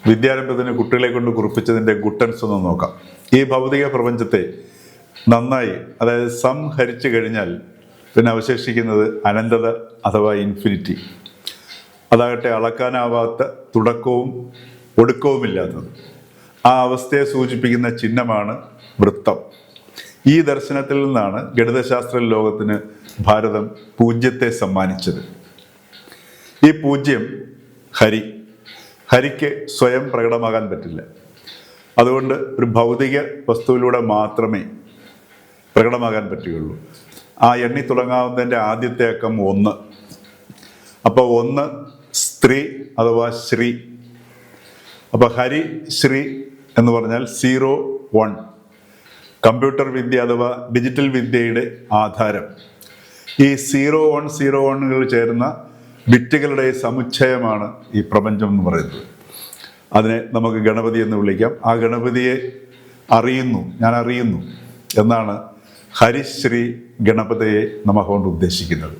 വിദ്യാരംഭത്തിന് കുട്ടികളെ കൊണ്ട് കുറിപ്പിച്ചതിൻ്റെ ഗുട്ടൻസ് ഒന്ന് നോക്കാം. ഈ ഭൗതിക പ്രപഞ്ചത്തെ നന്നായി, അതായത് സംഹരിച്ചു കഴിഞ്ഞാൽ പിന്നെ അവശേഷിക്കുന്നത് അനന്തത അഥവാ ഇൻഫിനിറ്റി. അതാകട്ടെ അളക്കാനാവാത്ത തുടക്കവും ഒടുക്കവുമില്ലാത്തത്. ആ അവസ്ഥയെ സൂചിപ്പിക്കുന്ന ചിഹ്നമാണ് വൃത്തം. ഈ ദർശനത്തിൽ നിന്നാണ് ഗണിതശാസ്ത്ര ലോകത്തിന് ഭാരതം പൂജ്യത്തെ സമ്മാനിച്ചത്. ഈ പൂജ്യം ഹരിക്ക് സ്വയം പ്രകടമാകാൻ പറ്റില്ല. അതുകൊണ്ട് ഒരു ഭൗതിക വസ്തുവിലൂടെ മാത്രമേ പ്രകടമാകാൻ പറ്റുകയുള്ളൂ. ആ എണ്ണി തുടങ്ങാവുന്നതിൻ്റെ ആദ്യത്തെ അക്കം 1. അപ്പോൾ 1 സ്ത്രീ അഥവാ ശ്രീ. അപ്പോൾ ഹരി ശ്രീ എന്ന് പറഞ്ഞാൽ 0 1. കമ്പ്യൂട്ടർ വിദ്യ അഥവാ ഡിജിറ്റൽ വിദ്യയുടെ ആധാരം. ഈ 0 1 0 1കൾ ചേരുന്ന ബിറ്റുകളുടെ സമുച്ചയമാണ് ഈ പ്രപഞ്ചം എന്ന് പറയുന്നത്. അതിനെ നമുക്ക് ഗണപതി എന്ന് വിളിക്കാം. ആ ഗണപതിയെ ഞാൻ അറിയുന്നു എന്നാണ് ഹരിശ്രീ ഗണപതിയെ നമഃ കൊണ്ട് ഉദ്ദേശിക്കുന്നത്.